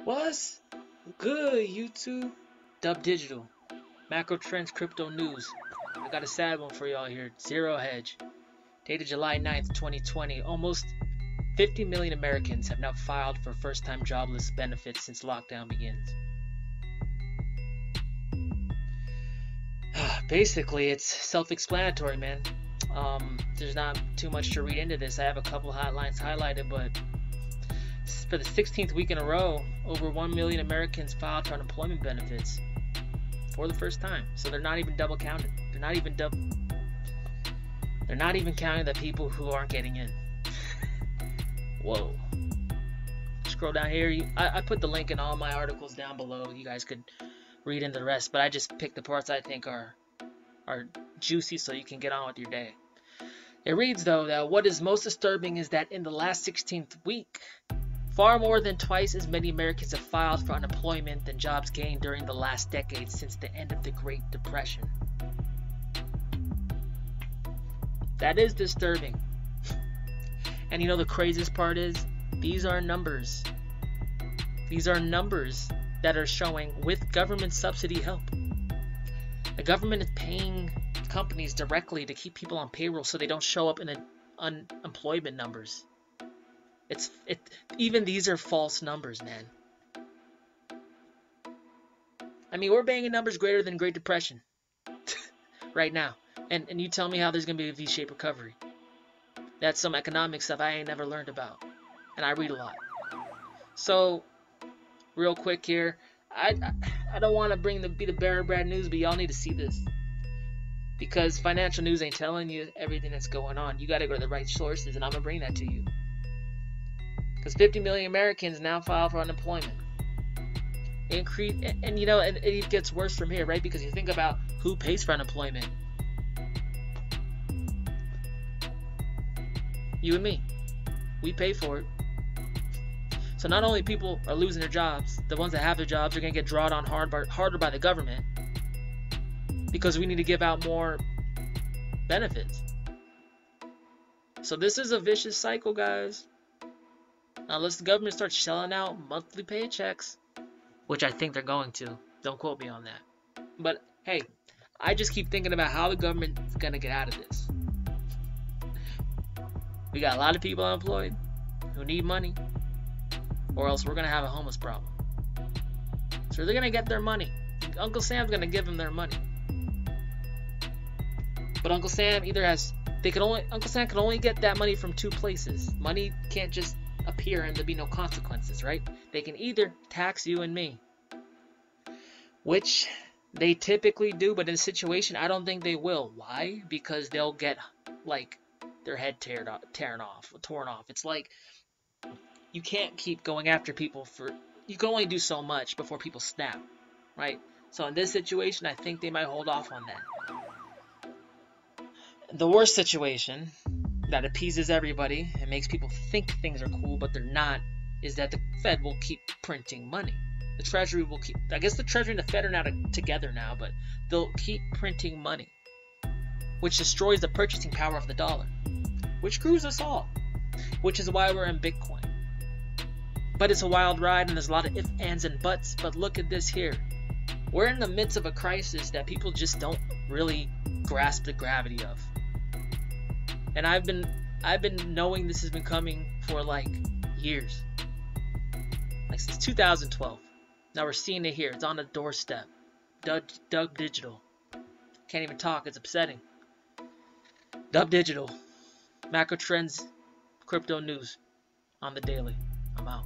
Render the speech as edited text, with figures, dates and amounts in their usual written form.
What's good, YouTube? Dub Digital, macro trends, crypto news. I got a sad one for y'all here. Zero Hedge, dated July 9th, 2020. Almost 50 million Americans have now filed for first-time jobless benefits since lockdown begins. Basically, it's self-explanatory, man. There's not too much to read into this. I have a couple hotlines highlighted, but for the 16th week in a row, over 1 million Americans filed for unemployment benefits for the first time. So they're not even double counted. They're not even counting the people who aren't getting in. Whoa. Scroll down here. I put the link in all my articles down below. You guys could read into the rest, but I just picked the parts I think are juicy so you can get on with your day. It reads, though, that what is most disturbing is that in the last 16th week, far more than twice as many Americans have filed for unemployment than jobs gained during the last decade since the end of the Great Depression. That is disturbing. And you know the craziest part is, these are numbers. These are numbers that are showing with government subsidy help. The government is paying companies directly to keep people on payroll so they don't show up in the unemployment numbers. Even these are false numbers, man. I mean, we're banging numbers greater than Great Depression right now. And you tell me how there's going to be a V-shaped recovery. That's some economic stuff I ain't never learned about. And I read a lot. So, real quick here. I don't want to be the bearer of bad news, but y'all need to see this. Because financial news ain't telling you everything that's going on. You got to go to the right sources, and I'm going to bring that to you. Because 50 million Americans now file for unemployment. And you know, it gets worse from here, right? Because you think about who pays for unemployment. You and me. We pay for it. So not only people are losing their jobs, the ones that have their jobs are going to get drawn on harder by the government. Because we need to give out more benefits. So this is a vicious cycle, guys. Unless the government starts shelling out monthly paychecks, which I think they're going to. Don't quote me on that. But hey, I just keep thinking about how the government is going to get out of this. We got a lot of people unemployed who need money, or else we're going to have a homeless problem. So they're going to get their money. Uncle Sam's going to give them their money. But Uncle Sam Uncle Sam can only get that money from two places. Money can't just appear and there be no consequences, right? They can either tax you and me, which they typically do, but in a situation I don't think they will. Why? Because they'll get like their head torn off. It's like you can't keep going after people you can only do so much before people snap, right? So in this situation, I think they might hold off on that. The worst situation that appeases everybody and makes people think things are cool, but they're not, is that the Fed will keep printing money. The Treasury will keep... I guess the Treasury and the Fed are not together now, but they'll keep printing money, which destroys the purchasing power of the dollar, which screws us all, which is why we're in Bitcoin. But it's a wild ride, and there's a lot of ifs, ands, and buts, but look at this here. We're in the midst of a crisis that people just don't really grasp the gravity of. And I've been knowing this has been coming for like years. Like since 2012. Now we're seeing it here. It's on the doorstep. Dub Digital. Can't even talk. It's upsetting. Dub Digital. Macro trends, crypto news on the daily. I'm out.